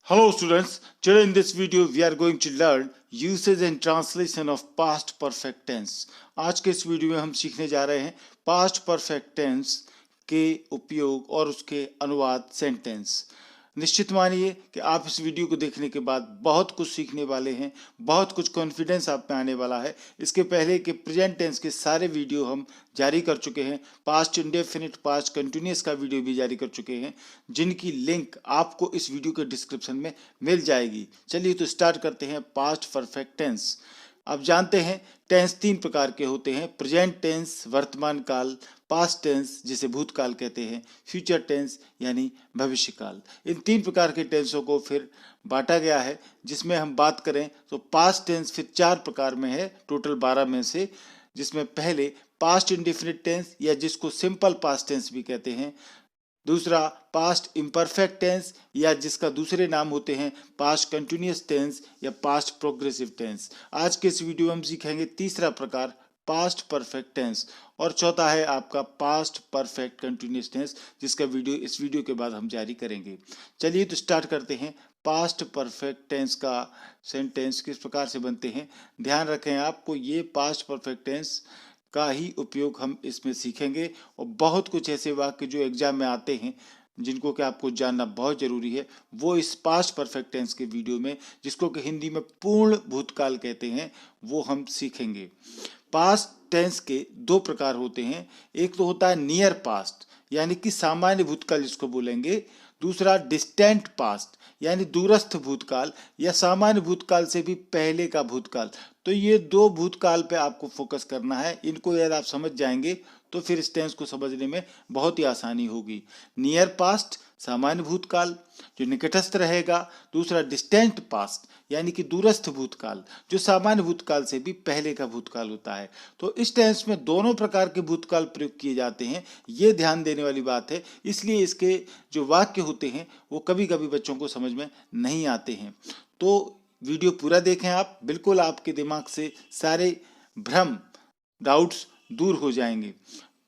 Hello students, today in this video we are going to learn usage and translation of past perfect tense. आज के इस video में हम सीखने जा रहे हैं past perfect tense के उपयोग और उसके अनुवाद सेंटेंस। निश्चित मानिए कि आप इस वीडियो को देखने के बाद बहुत कुछ सीखने वाले हैं, बहुत कुछ कॉन्फिडेंस आप में आने वाला है। इसके पहले के प्रेजेंट टेंस के सारे वीडियो हम जारी कर चुके हैं, पास्ट इंडेफिनिट, पास्ट कंटिन्यूअस का वीडियो भी जारी कर चुके हैं, जिनकी लिंक आपको इस वीडियो के डिस्क्रिप्शन में मिल जाएगी। चलिए तो स्टार्ट करते हैं पास्ट परफेक्ट टेंस। आप जानते हैं टेंस तीन प्रकार के होते हैं, प्रेजेंट टेंस वर्तमान काल, पास्ट टेंस जिसे भूतकाल कहते हैं, फ्यूचर टेंस यानी भविष्य काल। इन तीन प्रकार के टेंसों को फिर बांटा गया है, जिसमें हम बात करें तो पास्ट टेंस फिर चार प्रकार में है, टोटल 12 में से, जिसमें पहले पास्ट इंडेफिनिट टेंस या जिसको सिंपल पास्ट टेंस भी कहते हैं, दूसरा पास्ट इम्परफेक्ट टेंस या जिसका दूसरे नाम होते हैं पास्ट कंटिन्यूअस टेंस या पास्ट प्रोग्रेसिव टेंस। आज के इस वीडियो में हम सीखेंगे तीसरा प्रकार पास्ट परफेक्ट टेंस, और चौथा है आपका पास्ट परफेक्ट कंटिन्यूअस टेंस, जिसका वीडियो इस वीडियो के बाद हम जारी करेंगे। चलिए तो स्टार्ट करते हैं। पास्ट परफेक्ट टेंस का सेंटेंस किस प्रकार से बनते हैं, ध्यान रखें आपको ये पास्ट परफेक्ट टेंस का ही उपयोग हम इसमें सीखेंगे, और बहुत कुछ ऐसे वाक्य जो एग्जाम में आते हैं जिनको कि आपको जानना बहुत जरूरी है, वो इस पास्ट परफेक्ट टेंस के वीडियो में, जिसको कि हिंदी में पूर्ण भूतकाल कहते हैं, वो हम सीखेंगे। पास्ट टेंस के दो प्रकार होते हैं, एक तो होता है नियर पास्ट यानी कि सामान्य भूतकाल जिसको बोलेंगे, दूसरा डिस्टेंट पास्ट यानी दूरस्थ भूतकाल या सामान्य भूतकाल से भी पहले का भूतकाल। तो ये दो भूतकाल पे आपको फोकस करना है। इनको यदि आप समझ जाएंगे तो फिर इस टेंस को समझने में बहुत ही आसानी होगी। नियर पास्ट सामान्य भूतकाल जो निकटस्थ रहेगा, दूसरा डिस्टेंट पास्ट यानी कि दूरस्थ भूतकाल जो सामान्य भूतकाल से भी पहले का भूतकाल होता है। तो इस टेंस में दोनों प्रकार के भूतकाल प्रयोग किए जाते हैं, ये ध्यान देने वाली बात है। इसलिए इसके जो वाक्य होते हैं वो कभी कभी बच्चों को समझ में नहीं आते हैं। तो वीडियो पूरा देखें आप, बिल्कुल आपके दिमाग से सारे भ्रम, डाउट्स दूर हो जाएंगे।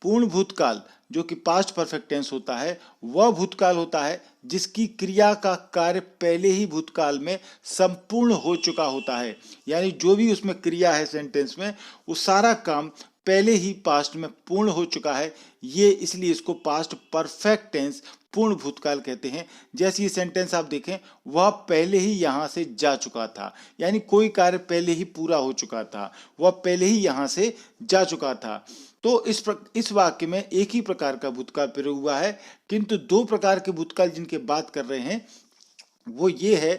पूर्ण भूतकाल जो कि पास्ट परफेक्ट टेंस होता है, वह भूतकाल होता है जिसकी क्रिया का कार्य पहले ही भूतकाल में संपूर्ण हो चुका होता है, यानी जो भी उसमें क्रिया है सेंटेंस में, वो सारा काम पहले ही पास्ट में पूर्ण हो चुका है। ये इसलिए इसको पास्ट परफेक्ट टेंस पूर्ण भूतकाल कहते हैं। जैसे ये सेंटेंस आप देखें, वह पहले ही यहां से जा चुका था, यानी कोई कार्य पहले ही पूरा हो चुका था, वह पहले ही यहां से जा चुका था। तो इस वाक्य में एक ही प्रकार का भूतकाल प्रयोग हुआ है, किंतु दो प्रकार के भूतकाल जिनके बात कर रहे हैं वो ये है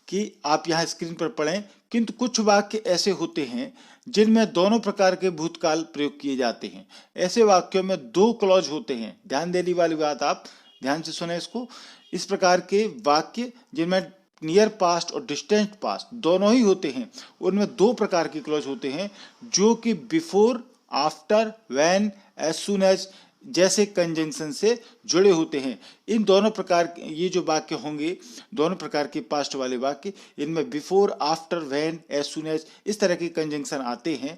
कि आप यहाँ स्क्रीन पर पढ़ें, किंतु कुछ वाक्य ऐसे होते हैं जिनमें दोनों प्रकार के भूतकाल प्रयोग किए जाते हैं। ऐसे वाक्यों में दो क्लॉज होते हैं, ध्यान देने वाली बात, आप ध्यान से सुने इसको। इस प्रकार के वाक्य जिनमें नियर पास्ट और डिस्टेंट पास्ट दोनों ही होते हैं, उनमें दो प्रकार के क्लॉज होते हैं जो कि before, after, when, as soon as जैसे कंजंक्शन से जुड़े होते हैं। इन दोनों प्रकार ये जो वाक्य होंगे, दोनों प्रकार के पास्ट वाले वाक्य, इनमें before, after, when, as soon as इस तरह के कंजंक्शन आते हैं,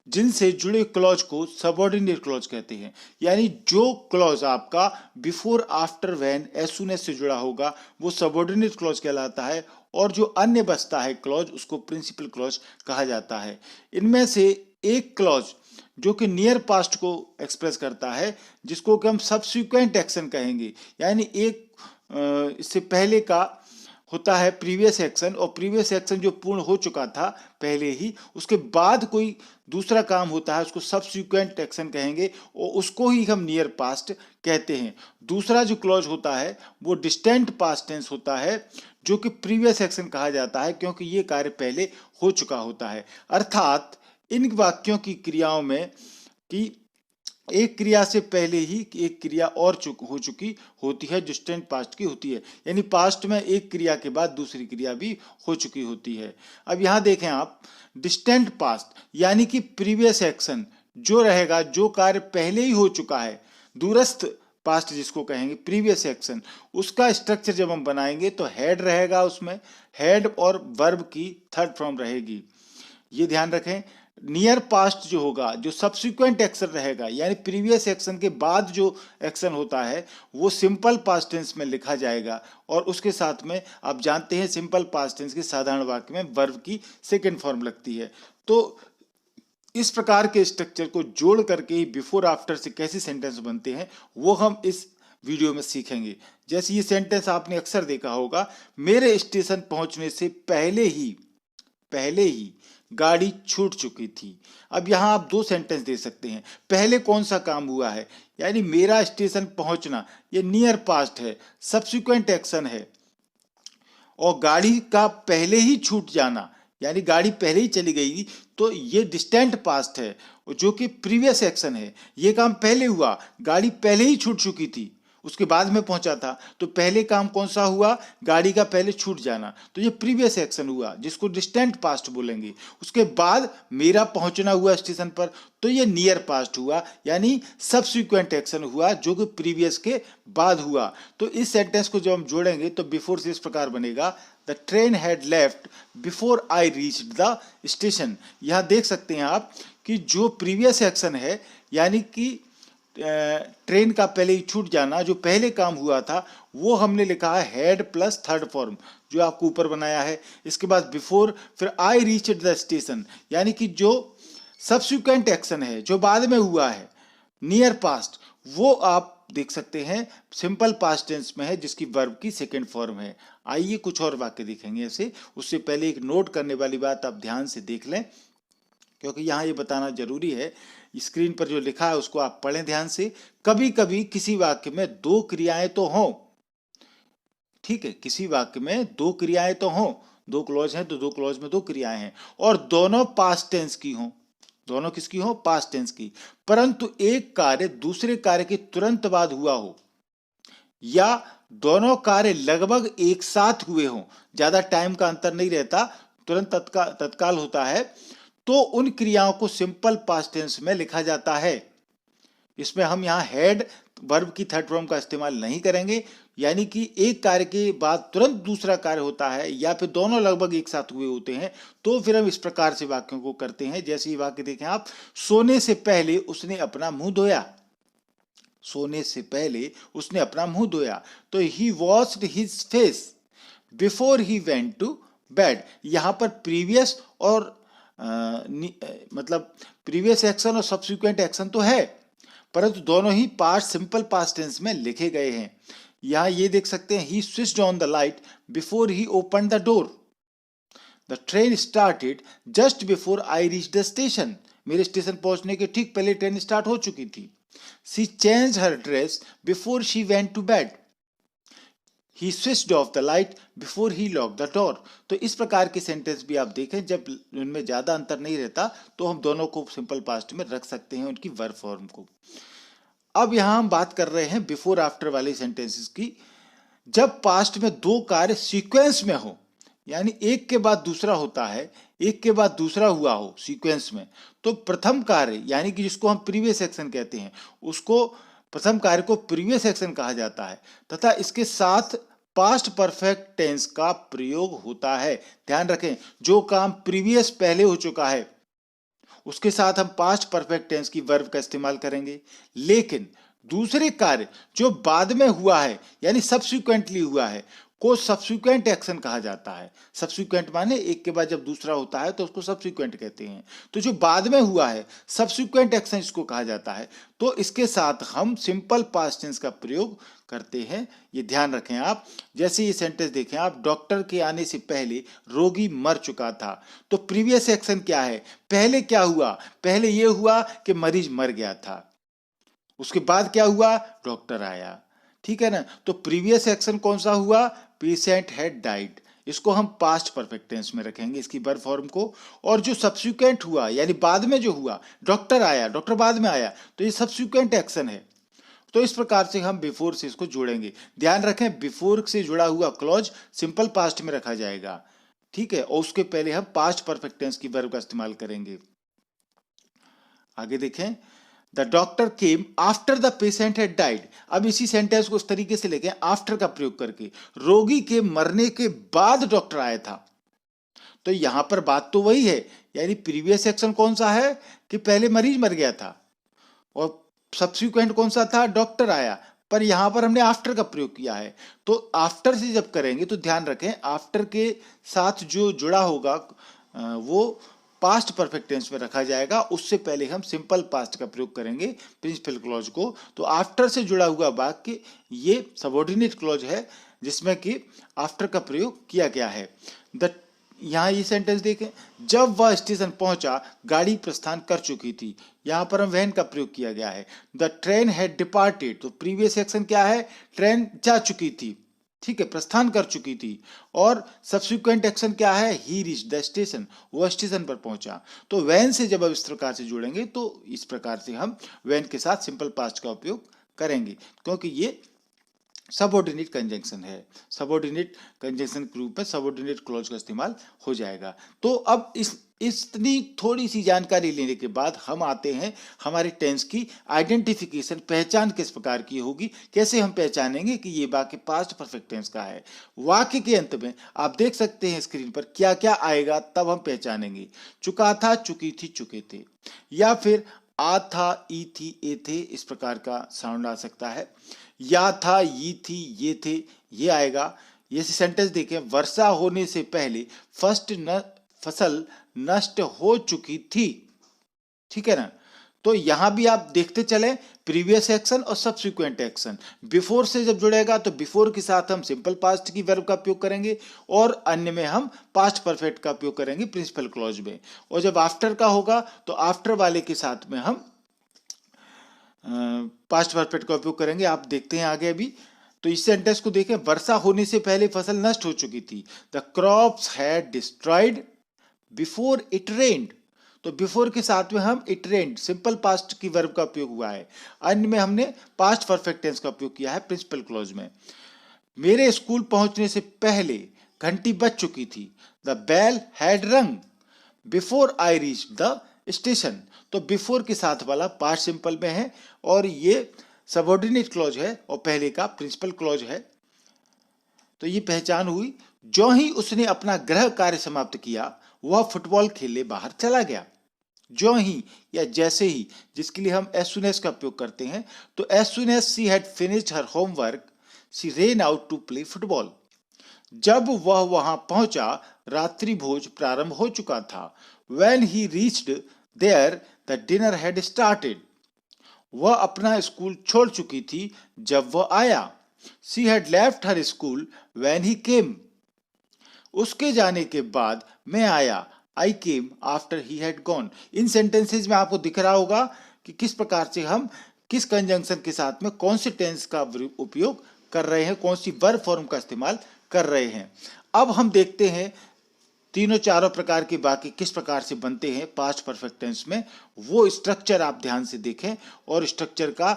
जिनसे जुड़े क्लॉज को सबऑर्डिनेट क्लॉज कहते हैं। यानी जो क्लॉज आपका before, after, when, as soon as से जुड़ा होगा वो सबऑर्डिनेट क्लॉज कहलाता है, और जो अन्य बचता है क्लॉज उसको प्रिंसिपल क्लॉज कहा जाता है। इनमें से एक क्लॉज जो कि नियर पास्ट को एक्सप्रेस करता है, जिसको कि हम सबसिक्वेंट एक्शन कहेंगे, यानी एक इससे पहले का होता है प्रीवियस एक्शन, और प्रीवियस एक्शन जो पूर्ण हो चुका था पहले ही, उसके बाद कोई दूसरा काम होता है, उसको सबसिक्वेंट एक्शन कहेंगे, और उसको ही हम नियर पास्ट कहते हैं। दूसरा जो क्लॉज होता है वो डिस्टेंट पास्ट टेंस होता है, जो कि प्रीवियस एक्शन कहा जाता है, क्योंकि ये कार्य पहले हो चुका होता है। अर्थात इन वाक्यों की क्रियाओं में कि एक क्रिया से पहले ही एक क्रिया और हो चुकी होती है, डिस्टेंट पास्ट की होती है, यानी पास्ट में एक क्रिया के बाद दूसरी क्रिया भी हो चुकी होती है। अब यहां देखें आप, डिस्टेंट पास्ट यानी कि प्रीवियस एक्शन जो रहेगा, जो कार्य पहले ही हो चुका है, दूरस्थ पास्ट जिसको कहेंगे प्रीवियस एक्शन, उसका स्ट्रक्चर जब हम बनाएंगे तो हेड रहेगा, उसमें हेड और वर्ब की थर्ड फॉर्म रहेगी। ये ध्यान रखें, नियर पास्ट जो होगा, जो सब्सिक्वेंट एक्शन रहेगा, यानी प्रीवियस एक्शन के बाद जो एक्शन होता है वो सिंपल पास्ट टेंस में लिखा जाएगा। और उसके साथ में आप जानते हैं सिंपल पास्ट टेंस के साधारण वाक्य में वर्ब की सेकेंड फॉर्म लगती है। तो इस प्रकार के स्ट्रक्चर को जोड़ करके ही बिफोर आफ्टर से कैसे सेंटेंस बनते हैं वो हम इस वीडियो में सीखेंगे। जैसे ये सेंटेंस आपने अक्सर देखा होगा, मेरे स्टेशन पहुंचने से पहले ही गाड़ी छूट चुकी थी। अब यहां आप दो सेंटेंस दे सकते हैं। पहले कौन सा काम हुआ है, यानी मेरा स्टेशन पहुंचना, ये नियर पास्ट है, सब्सिक्वेंट एक्शन है। और गाड़ी का पहले ही छूट जाना, यानी गाड़ी पहले ही चली गई, तो ये डिस्टेंट पास्ट है जो कि प्रीवियस एक्शन है। ये काम पहले हुआ, गाड़ी पहले ही छूट चुकी थी, उसके बाद में पहुंचा था, तो पहले काम कौन सा हुआ, गाड़ी का पहले छूट जाना, तो ये प्रीवियस एक्शन हुआ जिसको डिस्टेंट पास्ट बोलेंगे। उसके बाद मेरा पहुंचना हुआ स्टेशन पर, तो ये नियर पास्ट हुआ, यानी सब्सिक्वेंट एक्शन हुआ जो कि प्रीवियस के बाद हुआ। तो इस सेंटेंस को जब हम जोड़ेंगे तो बिफोर से इस प्रकार बनेगा, the train had left before I reached the station. यहां देख सकते हैं आप कि जो प्रीवियस एक्शन है, यानी कि ट्रेन का पहले ही छूट जाना, जो पहले काम हुआ था, वो हमने लिखा है हैड प्लस थर्ड फॉर्म जो आपको ऊपर बनाया है। इसके बाद बिफोर, फिर आई रीच्ड द स्टेशन, यानी कि जो सब्सिक्वेंट एक्शन है जो बाद में हुआ है नियर पास्ट, वो आप देख सकते हैं सिंपल पास्ट टेंस में है जिसकी वर्ब की सेकेंड फॉर्म है। आइए कुछ और वाक्य देखेंगे ऐसे। उससे पहले एक नोट करने वाली बात आप ध्यान से देख लें, क्योंकि यहाँ ये बताना जरूरी है। स्क्रीन पर जो लिखा है उसको आप पढ़ें ध्यान से। कभी कभी किसी वाक्य में दो क्रियाएं तो हों, ठीक है, किसी वाक्य में दो क्रियाएं तो हों, दो क्लॉज हैं तो दो क्लॉज में दो क्रियाएं हैं, और दोनों पास्ट टेंस की हों, दोनों किसकी हो, पास्ट टेंस की, परंतु एक कार्य दूसरे कार्य के तुरंत बाद हुआ हो, या दोनों कार्य लगभग एक साथ हुए हों, ज्यादा टाइम का अंतर नहीं रहता, तुरंत तत्काल होता है, तो उन क्रियाओं को सिंपल पास्ट टेंस में लिखा जाता है। इसमें हम यहाँ हैड वर्ब की थर्ड फॉर्म का इस्तेमाल नहीं करेंगे, यानी कि एक कार्य के बाद तुरंत दूसरा कार्य होता है या फिर दोनों लगभग एक साथ हुए होते हैं, तो फिर हम इस प्रकार से वाक्यों को करते हैं। जैसे ये वाक्य देखें आप, सोने से पहले उसने अपना मुंह धोया, सोने से पहले उसने अपना मुंह धोया, तो he washed his face before he went to bed. यहां पर प्रीवियस और मतलब प्रीवियस एक्शन और सब्सिक्वेंट एक्शन तो है, परंतु दोनों ही पार्ट सिंपल पास्ट टेंस में लिखे गए हैं। यहां ये देख सकते हैं, he switched on the light before he open the door, the train started just before I reach the station, मेरे स्टेशन पहुंचने के ठीक पहले ट्रेन स्टार्ट हो चुकी थी। She changed her dress before she went to bed, he switched off the light before he lock the door. तो इस प्रकार के सेंटेंस भी आप देखें, जब उनमें ज्यादा अंतर नहीं रहता तो हम दोनों को सिंपल पास्ट में रख सकते हैं, उनकी वर्ब फॉर्म को। अब यहां हम बात कर रहे हैं बिफोर आफ्टर वाले सेंटेंसेस की। जब पास्ट में दो कार्य सीक्वेंस में हो, यानी एक के बाद दूसरा होता है, एक के बाद दूसरा हुआ हो सीक्वेंस में, तो प्रथम कार्य यानी कि जिसको हम प्रीवियस एक्शन कहते हैं, उसको प्रथम कार्य को प्रीवियस एक्शन कहा जाता है, तथा इसके साथ पास्ट परफेक्ट टेंस का प्रयोग होता है। ध्यान रखें, जो काम प्रीवियस पहले हो चुका है उसके साथ हम पास्ट परफेक्ट टेंस की वर्ब का इस्तेमाल करेंगे, लेकिन दूसरे कार्य जो बाद में हुआ है यानी सब्सिक्वेंटली हुआ है को सब्सिक्वेंट एक्शन कहा जाता है। सब्सिक्वेंट माने एक के बाद जब दूसरा होता है तो उसको सब्सिक्वेंट कहते हैं। तो जो बाद में हुआ है सब्सिक्वेंट एक्शन इसको कहा जाता है, तो इसके साथ हम सिंपल पास्ट टेंस का प्रयोग करते हैं, ये ध्यान रखें आप। जैसे ये सेंटेंस देखें आप, डॉक्टर के आने से पहले रोगी मर चुका था, तो प्रीवियस एक्शन क्या है, पहले क्या हुआ, पहले ये हुआ कि मरीज मर गया था, उसके बाद क्या हुआ, डॉक्टर आया, ठीक है ना। तो प्रीवियस एक्शन कौन सा हुआ, पेशेंट हैड डाइड, इसको हम पास्ट परफेक्ट टेंस में रखेंगे इसकी वर्ब फॉर्म को। और जो सब्सिक्वेंट हुआ यानी बाद में जो हुआ, डॉक्टर आया, डॉक्टर बाद में आया, तो ये सब्सिक्वेंट एक्शन है। तो इस प्रकार से हम बिफोर से इसको जोड़ेंगे। ध्यान रखें, बिफोर से जुड़ा हुआ क्लॉज सिंपल पास्ट में रखा जाएगा, ठीक है, और उसके पहले हम पास्ट परफेक्ट टेंस की वर्ब का इस्तेमाल करेंगे। आगे देखें, the doctor came after the patient had died. अब इसी सेंटेंस को उस तरीके से लेके आफ्टर का प्रयोग करके, रोगी के मरने के बाद डॉक्टर आया था, तो यहाँ पर बात तो वही है, यानी प्रीवियस एक्शन कौन सा है कि पहले मरीज मर गया था, और सब्सिक्वेंट कौन सा था, डॉक्टर आया, पर यहां पर हमने आफ्टर का प्रयोग किया है। तो आफ्टर से जब करेंगे तो ध्यान रखें आफ्टर के साथ जो जुड़ा होगा वो पास्ट परफेक्ट टेंस में रखा जाएगा, उससे पहले हम सिंपल पास्ट का प्रयोग करेंगे प्रिंसिपल क्लॉज को। तो आफ्टर से जुड़ा हुआ वाक्य ये सबऑर्डिनेट क्लॉज है जिसमें कि आफ्टर का प्रयोग किया गया है। यहाँ ये सेंटेंस देखें, जब वह स्टेशन पहुंचा गाड़ी प्रस्थान कर चुकी थी, यहाँ पर हम वैन का प्रयोग किया गया है। द ट्रेन हैड डिपार्टेड, तो प्रीवियस एक्शन क्या है, ट्रेन जा चुकी थी, ठीक है, प्रस्थान कर चुकी थी। और सब्सिक्वेंट एक्शन क्या है, ही रीच द स्टेशन, वह स्टेशन पर पहुंचा। तो वैन से जब अब इस प्रकार से जुड़ेंगे तो इस प्रकार से हम वैन के साथ सिंपल पास्ट का उपयोग करेंगे, क्योंकि ये सबऑर्डिनेट कंजंक्शन है। सबऑर्डिनेट कंजंक्शन के रूप में सबऑर्डिनेट क्लॉज का इस्तेमाल हो जाएगा। तो अब इतनी थोड़ी सी जानकारी लेने के बाद हम आते हैं हमारे टेंस की आइडेंटिफिकेशन, पहचान किस प्रकार की होगी, कैसे हम पहचानेंगे कि ये वाक्य पास्ट परफेक्ट टेंस का है। वाक्य के अंत में आप देख सकते हैं स्क्रीन पर क्या क्या आएगा, तब हम पहचानेंगे। चुका था, चुकी थी, चुके थे, या फिर आ था, ई थी, ए थे, इस प्रकार का साउंड आ सकता है। या था, ये थी, ये थे, ये आएगा। ये सेंटेंस देखें, वर्षा होने से पहले फसल नष्ट हो चुकी थी, ठीक है ना। तो यहां भी आप देखते चले प्रीवियस एक्शन और सब्सिक्वेंट एक्शन, बिफोर से जब जुड़ेगा तो बिफोर के साथ हम सिंपल पास्ट की वर्ब का उपयोग करेंगे, और अन्य में हम पास्ट परफेक्ट का उपयोग करेंगे प्रिंसिपल क्लॉज में। और जब आफ्टर का होगा तो आफ्टर वाले के साथ में हम पास्ट परफेक्ट का उपयोग करेंगे। आप देखते हैं आगे अभी। तो इस सेंटेंस को देखें, वर्षा होने से पहले फसल नष्ट हो चुकी थी। The crops had destroyed before it रेन्ड, तो बिफोर के साथ में हम इट रेन्ड सिंपल पास्ट की वर्ब का उपयोग हुआ है। अन्य में हमने पास्ट परफेक्ट टेंस का उपयोग किया है प्रिंसिपल क्लॉज में। मेरे स्कूल पहुंचने से पहले घंटी बज चुकी थी। द बेल हैड रंग before I reach the station, तो बिफोर के साथ वाला पास्ट सिंपल में है, और ये सबऑर्डिनेट क्लॉज है और पहले का प्रिंसिपल क्लॉज है। तो ये पहचान हुई। जो ही उसने अपना गृह कार्य समाप्त किया वह फुटबॉल खेलने बाहर चला गया। जो ही या जैसे ही, जिसके लिए हम एज सुन एज का उपयोग करते हैं, तो as soon as she had finished her homework she ran out to play football. जब वह वहां पहुंचा रात्रि भोज प्रारंभ हो चुका था। When he reached there, the dinner had started. वह अपना स्कूल छोड़ चुकी थी जब वह आया। She had left her school when he came. उसके जाने के बाद मैं आया। I came after he had gone. In sentences में आपको दिख रहा होगा कि किस प्रकार से हम किस कंजंक्शन के साथ में कौन से टेंस का उपयोग कर रहे हैं, कौन सी वर्ब फॉर्म का इस्तेमाल कर रहे हैं। अब हम देखते हैं तीनों चारों प्रकार के वाक्य किस प्रकार से बनते हैं पास्ट परफेक्ट टेंस में। वो स्ट्रक्चर आप ध्यान से देखें, और स्ट्रक्चर का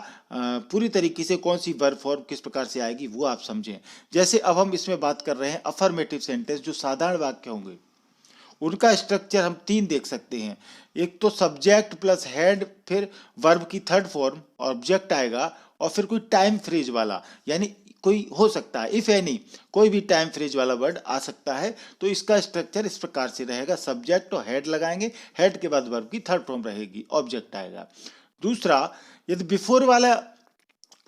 पूरी तरीके से कौन सी वर्ब फॉर्म किस प्रकार से आएगी वो आप समझें। जैसे अब हम इसमें बात कर रहे हैं अफर्मेटिव सेंटेंस, जो साधारण वाक्य होंगे उनका स्ट्रक्चर हम 3 देख सकते हैं। एक तो सब्जेक्ट प्लस हेड, फिर वर्ब की थर्ड फॉर्म ऑब्जेक्ट आएगा, और फिर कोई टाइम फ्रेज वाला, यानी कोई हो सकता है इफ एनी, कोई भी टाइम फ्रेज वाला वर्ड आ सकता है। तो इसका स्ट्रक्चर इस प्रकार से रहेगा, सब्जेक्ट और हेड लगाएंगे, हेड के बाद वर्ब की थर्ड फॉर्म रहेगी, ऑब्जेक्ट आएगा। दूसरा, यदि बिफोर वाला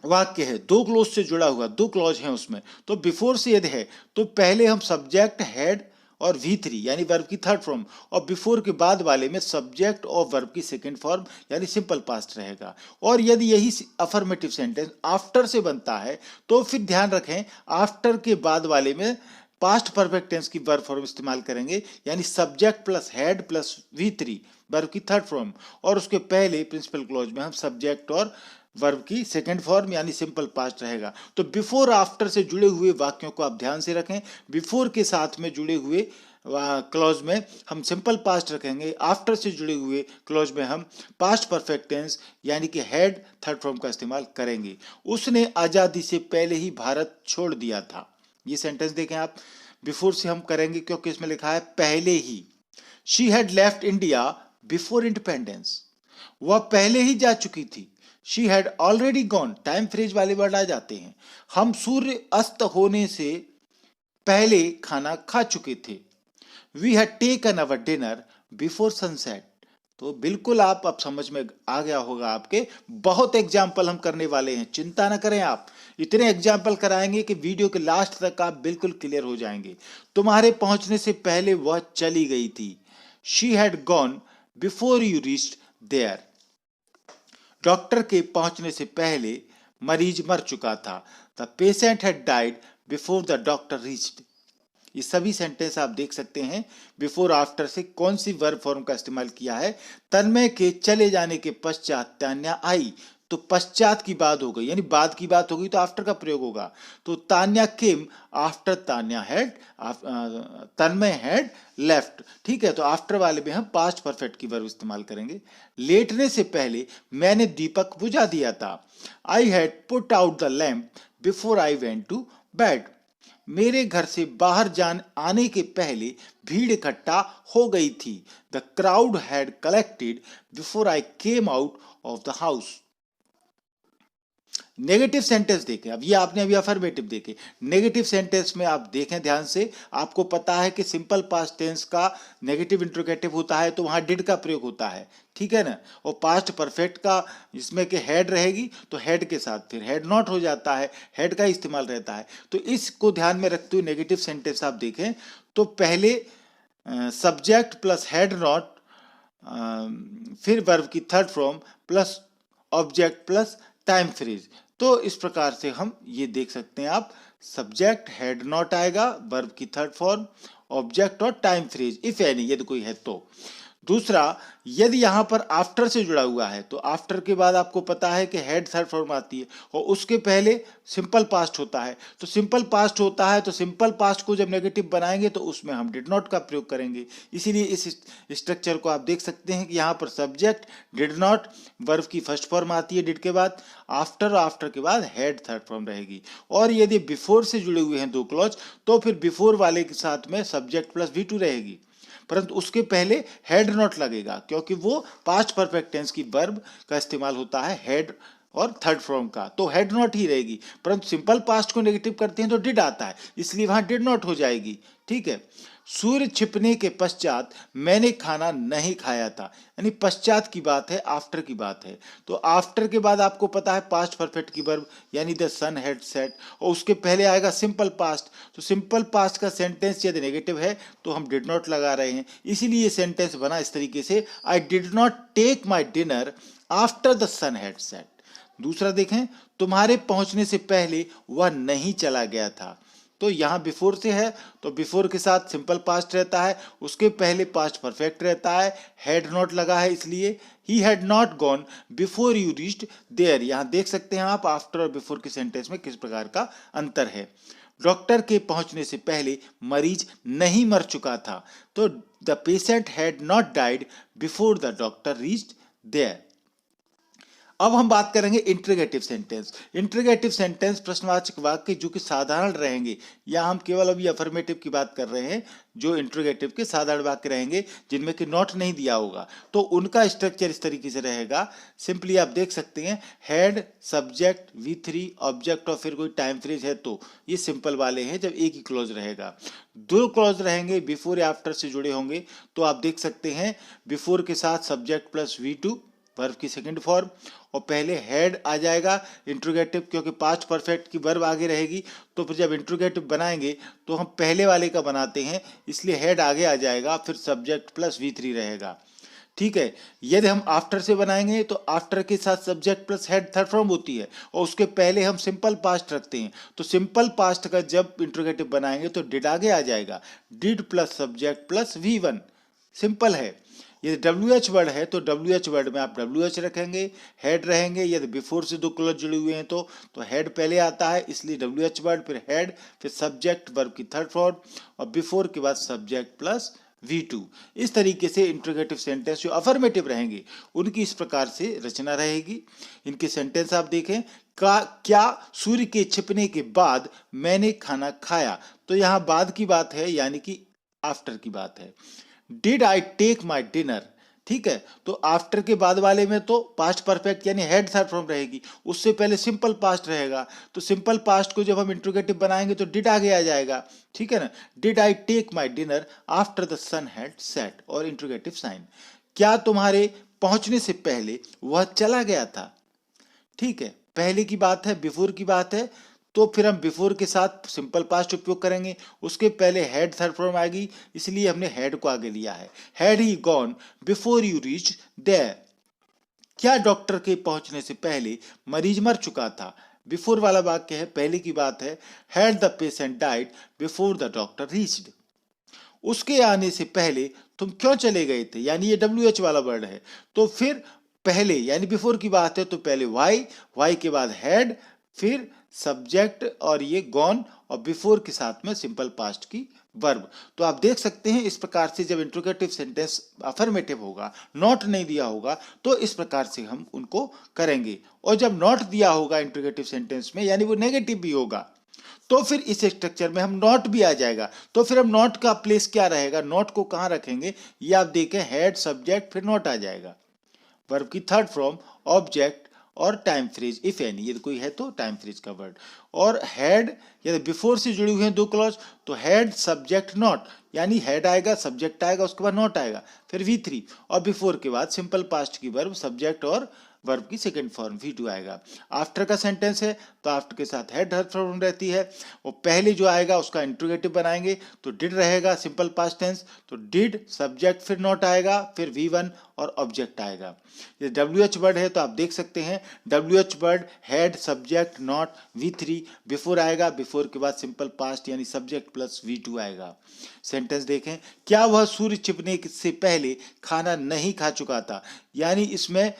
वाक्य है, 2 क्लॉज से जुड़ा हुआ, 2 क्लॉज हैं उसमें, तो बिफोर से यदि है तो पहले हम सब्जेक्ट, हेड और V3 यानी वर्ब की थर्ड फॉर्म, और बिफोर के बाद वाले में सब्जेक्ट और वर्ब की सेकंड फॉर्म यानी सिंपल पास्ट रहेगा। और यदि यही अफर्मेटिव सेंटेंस आफ्टर से बनता है तो फिर ध्यान रखें आफ्टर के बाद वाले में पास्ट परफेक्ट टेंस की वर्ब फॉर्म इस्तेमाल करेंगे, यानी subject plus head plus V3 verb की थर्ड फॉर्म, और उसके पहले प्रिंसिपल क्लॉज में हम सब्जेक्ट और वर्ब की सेकंड फॉर्म यानी सिंपल पास्ट रहेगा। तो बिफोर आफ्टर से जुड़े हुए वाक्यों को आप ध्यान से रखें। बिफोर के साथ में जुड़े हुए क्लॉज में हम सिंपल पास्ट रखेंगे, आफ्टर से जुड़े हुए क्लॉज में हम पास्ट परफेक्ट टेंस यानी कि हेड थर्ड फॉर्म का इस्तेमाल करेंगे। उसने आज़ादी से पहले ही भारत छोड़ दिया था। ये सेंटेंस देखें आप, बिफोर से हम करेंगे क्योंकि इसमें लिखा है पहले ही। She had left India before independence, वह पहले ही जा चुकी थी। She had already gone, time phrase वाले वर्ड आ जाते हैं। हम सूर्य अस्त होने से पहले खाना खा चुके थे। We had taken our dinner before sunset. तो बिल्कुल आप अब समझ में आ गया होगा आपके, बहुत एग्जाम्पल हम करने वाले हैं, चिंता ना करें आप, इतने एग्जाम्पल कराएंगे कि वीडियो के लास्ट तक आप बिल्कुल क्लियर हो जाएंगे। तुम्हारे पहुंचने से पहले वह चली गई थी। She had gone before you reached there. Doctor के पहुंचने से पहले मरीज मर चुका था। The patient had died before the doctor reached. ये सभी सेंटेंस आप देख सकते हैं बिफोर आफ्टर से कौन सी वर्ब फॉर्म का इस्तेमाल किया है। तन्मय के चले जाने के पश्चात तान्या आई, तो पश्चात की बात हो गई, यानी बाद की बात हो गई तो आफ्टर का प्रयोग होगा। तो Tanya came after Tanya had, Tanmay had left. ठीक है, तो आफ्टर वाले में हम पास्ट परफेक्ट की वर्ब इस्तेमाल करेंगे। लेटने से पहले मैंने दीपक बुझा दिया था। I had put out the lamp before I went to bed. मेरे घर से बाहर आने के पहले भीड़ इकट्ठा हो गई थी। The crowd had collected before I came out of the house. Negative sentence देखें, अब ये आपने अभी अफर्मेटिव देखे। नेगेटिव सेंटेंस में आप देखें ध्यान से, आपको पता है कि सिंपल पास्ट टेंस का नेगेटिव इंट्रोगेटिव होता है तो वहां डिड का प्रयोग होता है, ठीक है ना। और पास्ट परफेक्ट का जिसमें कि हेड रहेगी तो हेड के साथ फिर हेड नॉट हो जाता है, हेड का इस्तेमाल रहता है। तो इसको ध्यान में रखते हुए नेगेटिव सेंटेंस आप देखें तो पहले सब्जेक्ट प्लस हेड नॉट, फिर वर्ब की third form plus object plus time phrase. तो इस प्रकार से हम ये देख सकते हैं आप, सब्जेक्ट हेड नॉट आएगा, वर्ब की थर्ड फॉर्म, ऑब्जेक्ट और टाइम फ्रेज इफ एनी, यदि कोई है तो। दूसरा, यदि यहां पर आफ्टर से जुड़ा हुआ है तो आफ्टर के बाद आपको पता है कि हेड थर्ड फॉर्म आती है और उसके पहले सिंपल पास्ट होता है। तो सिंपल पास्ट होता है तो सिंपल पास्ट को जब नेगेटिव बनाएंगे तो उसमें हम डिड नॉट का प्रयोग करेंगे। इसीलिए इस स्ट्रक्चर को आप देख सकते हैं कि यहाँ पर सब्जेक्ट डिड नॉट, वर्ब की फर्स्ट फॉर्म आती है डिड के बाद, आफ्टर और आफ्टर के बाद हेड थर्ड फॉर्म रहेगी। और यदि बिफोर से जुड़े हुए हैं दो क्लॉज तो फिर बिफोर वाले के साथ में सब्जेक्ट प्लस V2 रहेगी, परंतु उसके पहले हेड नॉट लगेगा क्योंकि वो पास्ट परफेक्ट टेंस की वर्ब का इस्तेमाल होता है हेड और थर्ड फॉर्म का, तो हेड नॉट ही रहेगी। परंतु सिंपल पास्ट को नेगेटिव करते हैं तो डिड आता है, इसलिए वहां डिड नॉट हो जाएगी। ठीक है, सूर्य छिपने के पश्चात मैंने खाना नहीं खाया था, यानी पश्चात की बात है, आफ्टर की बात है। तो आफ्टर के बाद आपको पता है पास्ट परफेक्ट की वर्ब यानी द सन हैड सेट, और उसके पहले आएगा सिंपल पास्ट। तो सिंपल पास्ट का सेंटेंस यदि नेगेटिव है तो हम डिड नॉट लगा रहे हैं, इसीलिए ये सेंटेंस बना इस तरीके से, I did not take my dinner after the sun had set. दूसरा देखें, तुम्हारे पहुंचने से पहले वह नहीं चला गया था। तो यहाँ बिफोर से है तो बिफोर के साथ सिंपल पास्ट रहता है, उसके पहले पास्ट परफेक्ट रहता है, हेड नॉट लगा है इसलिए he had not gone before you reached there. यहाँ देख सकते हैं आप आफ्टर और बिफोर के सेंटेंस में किस प्रकार का अंतर है। डॉक्टर के पहुंचने से पहले मरीज नहीं मर चुका था, तो the patient had not died before the doctor reached there. अब हम बात करेंगे इंट्रोगेटिव सेंटेंस। इंट्रोगेटिव सेंटेंस प्रश्नवाचक वाक्य जो कि साधारण रहेंगे, या हम केवल अभी अफर्मेटिव की बात कर रहे हैं, जो इंट्रोगेटिव के साधारण वाक्य रहेंगे जिनमें कि नॉट नहीं दिया होगा, तो उनका स्ट्रक्चर इस तरीके से रहेगा। सिंपली आप देख सकते हैं हेड सब्जेक्ट V3 ऑब्जेक्ट और फिर कोई टाइम फ्रेज है तो ये सिंपल वाले हैं जब एक ही क्लॉज रहेगा। दो क्लॉज रहेंगे बिफोर या आफ्टर से जुड़े होंगे तो आप देख सकते हैं बिफोर के साथ सब्जेक्ट प्लस V2 वर्ब की सेकंड फॉर्म, और पहले हेड आ जाएगा इंट्रोगेटिव क्योंकि पास्ट परफेक्ट की वर्ब आगे रहेगी। तो फिर जब इंट्रोगेटिव बनाएंगे तो हम पहले वाले का बनाते हैं, इसलिए हेड आगे आ जाएगा, फिर सब्जेक्ट प्लस V3 रहेगा। ठीक है, यदि हम आफ्टर से बनाएंगे तो आफ्टर के साथ subject plus head third form होती है और उसके पहले हम सिंपल पास्ट रखते हैं। तो सिंपल पास्ट का जब इंट्रोगेटिव बनाएंगे तो डिड आगे आ जाएगा, did plus subject plus V1, simple है। यदि WH वर्ड है तो WH वर्ड में आप WH रखेंगे, हेड रहेंगे। यदि बिफोर से दो क्लॉज जुड़े हुए हैं तो हेड पहले आता है, इसलिए WH वर्ड, फिर हेड, फिर सब्जेक्ट वर्ब की थर्ड फॉर्म और बिफोर के बाद सब्जेक्ट प्लस V2। इस तरीके से इंट्रोगेटिव सेंटेंस जो अफर्मेटिव रहेंगे उनकी इस प्रकार से रचना रहेगी। इनके सेंटेंस आप देखें, क्या सूर्य के छिपने के बाद मैंने खाना खाया, तो यहाँ बाद की बात है यानी कि आफ्टर की बात है। Did I take my dinner, ठीक है। तो आफ्टर के बाद वाले में तो पास्ट परफेक्ट यानी हैड थर्ड फॉर्म रहेगी, उससे पहले सिंपल पास्ट रहेगा। तो सिंपल पास्ट को जब हम इंट्रोगेटिव बनाएंगे तो डिड आगे आ जाएगा, ठीक है ना। Did I take my dinner after the sun had set, और इंट्रोगेटिव साइन। क्या तुम्हारे पहुंचने से पहले वह चला गया था, ठीक है। पहले की बात है, बिफोर की बात है, तो फिर हम बिफोर के साथ सिंपल पास्ट उपयोग करेंगे। उसके पहले हैड थर्ड फॉर्म आएगी, इसलिए हमने हैड को आगे लिया है। Had he gone before you reach there. क्या डॉक्टर के पहुंचने से पहले मरीज मर चुका था। बिफोर वाला वाक्य है, पहले की बात है। Had the patient died before the doctor reached. उसके आने से पहले तुम क्यों चले गए थे, यानी ये WH वाला वर्ड है। तो फिर पहले यानी बिफोर की बात है तो पहले वाई के बाद हैड, फिर सब्जेक्ट और ये गॉन, और बिफोर के साथ में सिंपल पास्ट की वर्ब। तो आप देख सकते हैं इस प्रकार से जब इंट्रोगेटिव सेंटेंस अफर्मेटिव होगा, नॉट नहीं दिया होगा, तो इस प्रकार से हम उनको करेंगे। और जब नॉट दिया होगा इंट्रोगेटिव सेंटेंस में यानी वो नेगेटिव भी होगा, तो फिर इस स्ट्रक्चर में हम नॉट भी आ जाएगा। तो फिर हम नॉट का प्लेस क्या रहेगा, नॉट को कहां रखेंगे, ये आप देखें, हेड सब्जेक्ट फिर नॉट आ जाएगा। वर्ब की थर्ड फॉर्म ऑब्जेक्ट और टाइम फ्रेज इफ एनी, ये कोई है तो टाइम फ्रेज का वर्ड। और हेड यदि बिफोर से जुड़ी हुई हैं दो क्लॉज, तो हेड सब्जेक्ट नॉट, यानी हेड आएगा, सब्जेक्ट आएगा, उसके बाद नॉट आएगा, फिर V3, और बिफोर के बाद सिंपल पास्ट की वर्ब सब्जेक्ट और वर्ब की सेकंड फॉर्म V2 आएगा। आफ्टर का सेंटेंस है तो आफ्टर के साथ हेड थर्ड फॉर्म रहती है, और पहले जो आएगा उसका इंट्रोगेटिव बनाएंगे तो डिड रहेगा, सिंपल पास्ट टेंस, तो डिड सब्जेक्ट फिर नॉट आएगा, फिर V1 और ऑब्जेक्ट आएगा। ये WH वर्ड है तो आप देख सकते हैं WH word head subject not V3, before आएगा, बिफोर के बाद सिंपल पास्ट यानी सब्जेक्ट प्लस V2 आएगा। सेंटेंस देखें, क्या वह सूर्य छिपने से पहले खाना नहीं खा चुका था, यानी इसमें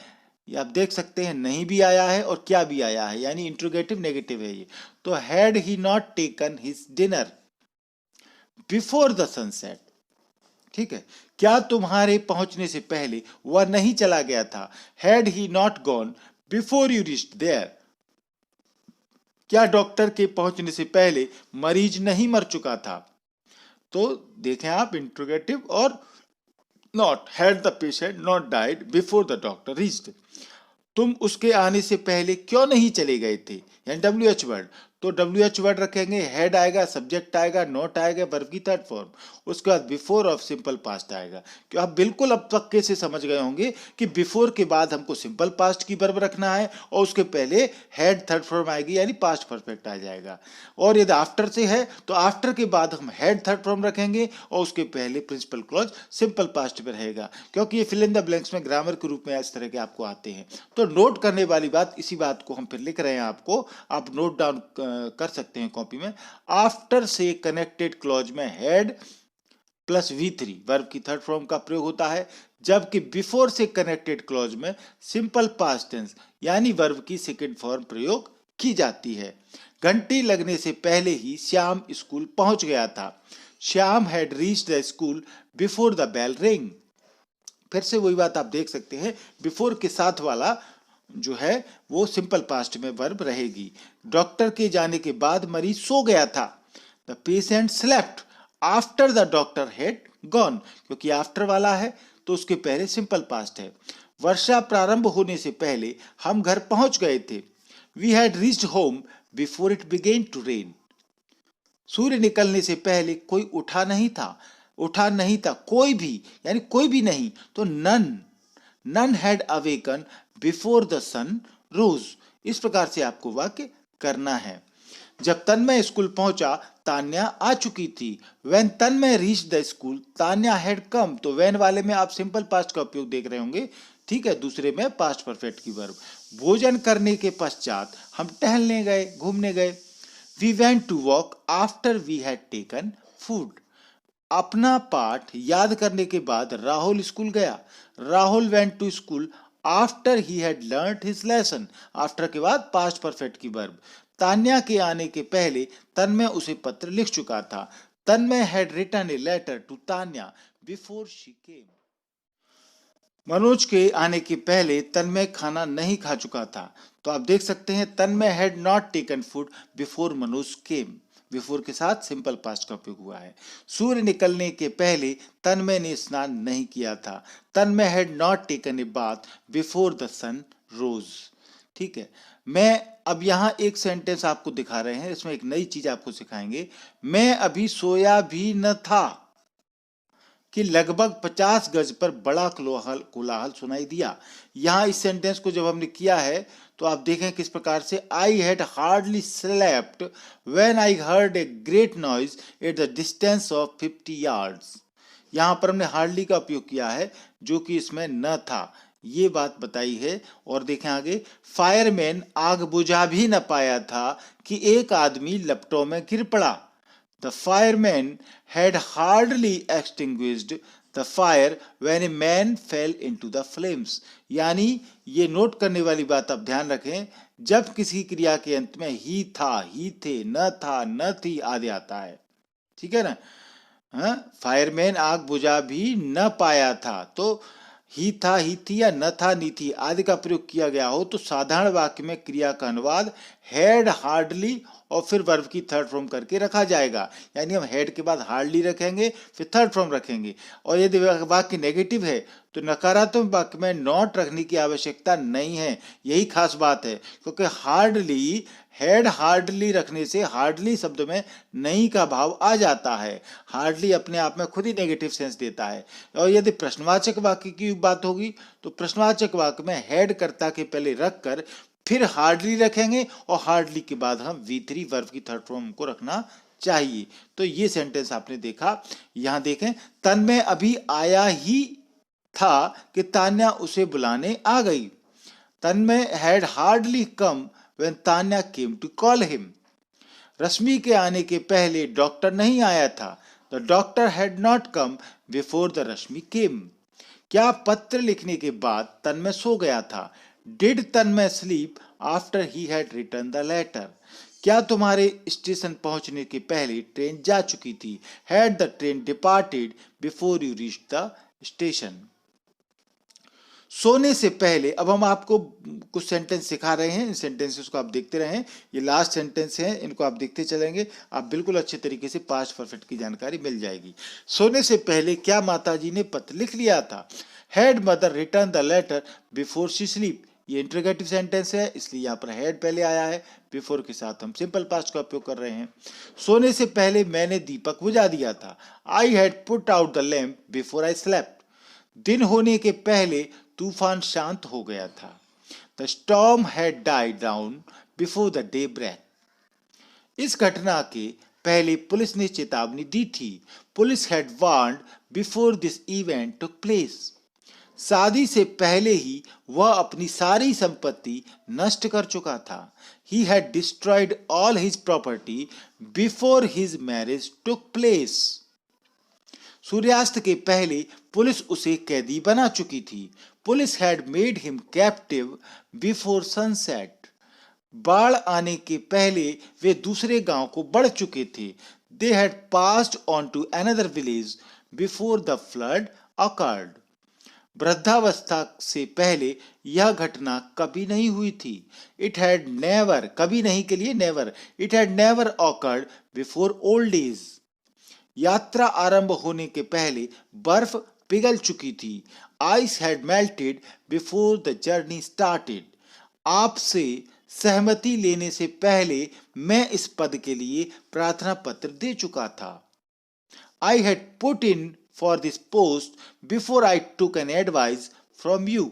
आप देख सकते हैं नहीं भी आया है और क्या भी आया है, यानी इंट्रोगेटिव नेगेटिव है ये। तो had he not taken his dinner before the sunset, ठीक है। क्या तुम्हारे पहुंचने से पहले वह नहीं चला गया था, had he not gone before you reached there. क्या डॉक्टर के पहुंचने से पहले मरीज नहीं मर चुका था। तो देखें आप, इंट्रोगेटिव और not, had the patient not died before the doctor reached. तुम उसके आने से पहले क्यों नहीं चले गए थे, यानी WH वर्ड। तो WH वर्ड रखेंगे, हेड आएगा, सब्जेक्ट आएगा, नॉट आएगा, वर्ब की थर्ड फॉर्म, उसके बाद बिफोर और सिंपल पास्ट आएगा। क्यों आप बिल्कुल अब पक्के से समझ गए होंगे कि बिफोर के बाद हमको सिंपल पास्ट की वर्ब रखना है और उसके पहले हेड थर्ड फॉर्म आएगी यानी पास्ट परफेक्ट आ जाएगा। और यदि आफ्टर से है तो आफ्टर के बाद हम हेड थर्ड फॉर्म रखेंगे और उसके पहले प्रिंसिपल क्लॉज सिंपल पास्ट में रहेगा, क्योंकि ये फिल इन द ब्लैंक्स में ग्रामर के रूप में इस तरह के आपको आते हैं। तो नोट करने वाली बात, इसी बात को हम फिर लिख रहे हैं आपको, आप नोट डाउन कर सकते हैं कॉपी में। आफ्टर से कनेक्टेड क्लॉज में हेड प्लस V3 वर्ब की थर्ड फॉर्म का प्रयोग होता है, जबकि बिफोर से कनेक्टेड क्लॉज में सिंपल पास्ट टेंस यानी वर्ब की सेकंड फॉर्म प्रयोग की जाती है। घंटी लगने से पहले ही श्याम स्कूल पहुंच गया था। Shyam had reached the school before the bell ring. फिर से वही बात आप देख सकते हैं, बिफोर के साथ वाला जो है वो सिंपल पास्ट में वर्ब रहेगी। डॉक्टर के जाने के बाद मरीज सो गया था। The patient slept after the doctor had gone, क्योंकि आफ्टर वाला है तो उसके पहले सिंपल पास्ट है। वर्षा प्रारंभ होने से पहले हम घर पहुंच गए थे। We had reached home before it began to rain. सूर्य निकलने से पहले कोई उठा नहीं था कोई भी, यानी कोई भी नहीं, तो none had awaken before the sun rose. इस प्रकार से आपको वाक्य करना है। जब तन्मय स्कूल पहुंचा तान्या आ चुकी थी। When Tanmay reach the school Tanya had come, तो व्हेन वाले में आप सिंपल पास्ट का उपयोग देख रहे होंगे, ठीक है, दूसरे में पास्ट परफेक्ट की वर्ब। भोजन करने के पश्चात हम टहलने गए, घूमने गए। We went to walk after we had taken food. अपना पाठ याद करने के बाद राहुल स्कूल गया। Rahul went to school after he had learned his lesson. After के बाद पास्ट परफेक्ट की वर्ब। तान्या के आने के पहले तन्मय उसे पत्र लिख चुका था। Tanmay had written a letter to Tanya before she came. Manoj के आने के पहले तन्मय खाना नहीं खा चुका था। तो आप देख सकते हैं Tanmay had not taken food before Manoj came. Before के साथ सिंपल पास्ट का उपयोग हुआ है। सूर्य निकलने के पहले तन्मय ने स्नान नहीं किया था। Tanmay had not taken a bath before the sun rose. ठीक है, मैं अब यहाँ एक सेंटेंस आपको दिखा रहे हैं, इसमें एक नई चीज आपको सिखाएंगे। मैं अभी सोया भी न था कि लगभग 50 गज पर बड़ा कोलाहल सुनाई दिया। यहाँ इस सेंटेंस को जब हमने किया है तो आप देखें किस प्रकार से, I had hardly slept when I heard a great noise at the distance of 50 yards. यहाँ पर हमने हार्डली का उपयोग किया है जो कि इसमें न था, ये बात बताई है। और देखें आगे, फायरमैन आग बुझा भी न पाया था कि एक आदमी लपटों में गिर पड़ा। The fireman had hardly extinguished the fire when a man fell into the flames। यानी ये नोट करने वाली बात आप ध्यान रखें, जब किसी क्रिया के अंत में ही था, ही थे, न था, न थी आदि आता है, ठीक है ना। हाँ, फायरमैन आग बुझा भी न पाया था, तो ही था, ही थी या न था, नी थी आदि का प्रयोग किया गया हो तो साधारण वाक्य में क्रिया का अनुवाद हैड हार्डली और फिर वर्ब की थर्ड फॉर्म करके रखा जाएगा। यानी हम हेड के बाद हार्डली रखेंगे, फिर थर्ड फॉर्म रखेंगे। और यदि वाक्य नेगेटिव है तो नकारात्मक वाक्य में नॉट रखने की आवश्यकता नहीं है। यही खास बात है, क्योंकि हार्डली, हेड हार्डली रखने से हार्डली शब्द में नहीं का भाव आ जाता है। हार्डली अपने आप में खुद ही नेगेटिव सेंस देता है। और यदि प्रश्नवाचक वाक्य की बात होगी तो प्रश्नवाचक वाक्य में हेड कर्ता के पहले रखकर फिर हार्डली रखेंगे और हार्डली के बाद हम V3 वर्ब की थर्ड फॉर्म को रखना चाहिए। तो ये सेंटेंस आपने देखा। यहां देखें, तन्मय अभी आया ही था कि तान्या उसे बुलाने आ गई। Tanmay had hardly come when Tanya came to call him. Rashmi के आने के पहले डॉक्टर नहीं आया था। The doctor had not come before the Rashmi came. क्या पत्र लिखने के बाद तन्मय सो गया था? Did Tanmay sleep after he had written the letter. क्या तुम्हारे स्टेशन पहुंचने के पहले ट्रेन जा चुकी थी? Had the train departed before you reach the station. सोने से पहले अब हम आपको कुछ सेंटेंस सिखा रहे हैं, इन सेंटेंसेस को आप देखते रहें। ये लास्ट सेंटेंस हैं, इनको आप देखते चलेंगे, आप बिल्कुल अच्छे तरीके से पास्ट परफेक्ट की जानकारी मिल जाएगी। सोने से पहले क्या माताजी ने पत्र लिख लिया था? Had mother return the letter before she sleep. ये इंटरोगेटिव सेंटेंस है, इसलिए यहाँ पर हैड पहले आया है, बिफोर के साथ हम सिंपल पास्ट का उपयोग कर रहे हैं। सोने से पहले मैंने दीपक बुझा दिया था। I had put out the lamp before I slept. दिन होने के पहले तूफान शांत हो गया था। The storm had died down before the day break. इस घटना के पहले पुलिस ने चेतावनी दी थी। Police had warned before this event took place. शादी से पहले ही वह अपनी सारी संपत्ति नष्ट कर चुका था। He had destroyed all his property before his marriage took place। सूर्यास्त के पहले पुलिस उसे कैदी बना चुकी थी। Police had made him captive before sunset. बाढ़ आने के पहले वे दूसरे गांव को बढ़ चुके थे। They had passed on to another village before the flood occurred. वृद्धावस्था से पहले यह घटना कभी नहीं हुई थी। इट हैड नेवर, कभी नहीं के लिए never, it had never awkward before old age. यात्रा आरंभ होने के पहले बर्फ पिघल चुकी थी। Ice had melted before the journey started. आपसे सहमति लेने से पहले मैं इस पद के लिए प्रार्थना पत्र दे चुका था। I had put in for this post before I took an advice from you.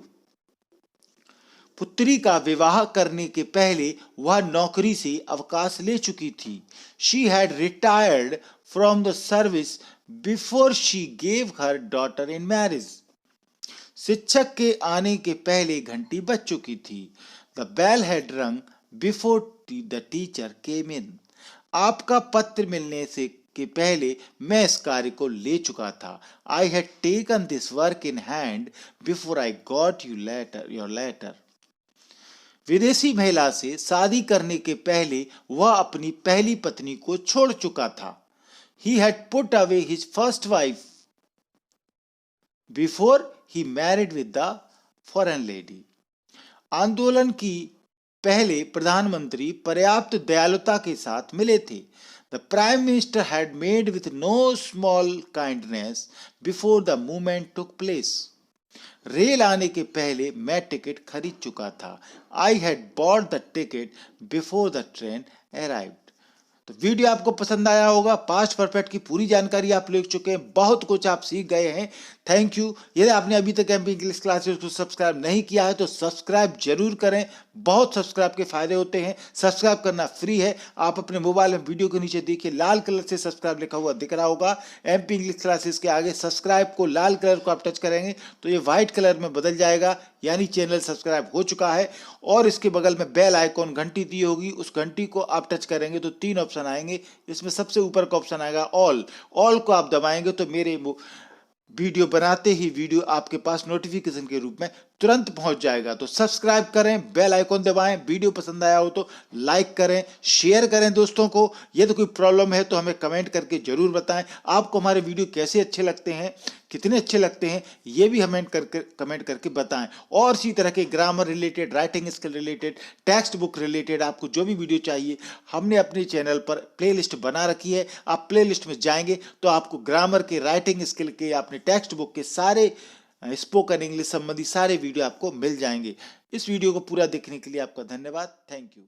पुत्री का विवाह करने के पहले वह नौकरी से अवकाश ले चुकी थी। She had retired from the service before she gave her daughter in marriage. शिक्षक के आने के पहले घंटी बज चुकी थी। द बेल हैड रंग बिफोर द टीचर केम इन। आपका पत्र मिलने से के पहले मैं इस कार्य को ले चुका था। I had taken this work in hand before I got your letter. विदेशी महिला से शादी करने के पहले वह अपनी पहली पत्नी को छोड़ चुका था। He had put away his first wife before he married with the foreign lady। आंदोलन की पहले प्रधानमंत्री पर्याप्त दयालुता के साथ मिले थे। The Prime Minister had made with no small kindness before the movement took place. Rail आने के पहले मैं टिकट खरीद चुका था. I had bought the ticket before the train arrived. तो वीडियो आपको पसंद आया होगा. पास्ट परफेक्ट की पूरी जानकारी आप ले चुके हैं, बहुत कुछ आप सीख गए हैं. Thank you. यदि आपने अभी तक एमपी इंग्लिश क्लासेस को सब्सक्राइब नहीं किया है तो सब्सक्राइब जरूर करें. बहुत सब्सक्राइब के फायदे होते हैं. सब्सक्राइब करना फ्री है. आप अपने मोबाइल में वीडियो के नीचे देखिए, लाल कलर से सब्सक्राइब लिखा हुआ दिख रहा होगा. एमपी इंग्लिश क्लासेस के आगे सब्सक्राइब को, लाल कलर को आप टच करेंगे तो ये व्हाइट कलर में बदल जाएगा, यानी चैनल सब्सक्राइब हो चुका है. और इसके बगल में बेल आइकॉन घंटी दी होगी, उस घंटी को आप टच करेंगे तो 3 ऑप्शन आएंगे. इसमें सबसे ऊपर का ऑप्शन आएगा ऑल को आप दबाएंगे तो मेरे वीडियो बनाते ही वीडियो आपके पास नोटिफिकेशन के रूप में तुरंत पहुंच जाएगा. तो सब्सक्राइब करें, बेल आइकॉन दबाएं. वीडियो पसंद आया हो तो लाइक करें, शेयर करें दोस्तों को. यदि कोई प्रॉब्लम है तो हमें कमेंट करके जरूर बताएं. आपको हमारे वीडियो कैसे अच्छे लगते हैं, कितने अच्छे लगते हैं, ये भी हमें कमेंट करके बताएं. और इसी तरह के grammar related, writing skill related, text book related आपको जो भी वीडियो चाहिए हमने अपने चैनल पर प्लेलिस्ट बना रखी है. आप प्लेलिस्ट में जाएंगे तो आपको ग्रामर के, राइटिंग स्किल के, अपने टेक्स्ट बुक के सारे स्पोकन इंग्लिश संबंधी सारे वीडियो आपको मिल जाएंगे. इस वीडियो को पूरा देखने के लिए आपका धन्यवाद. Thank you.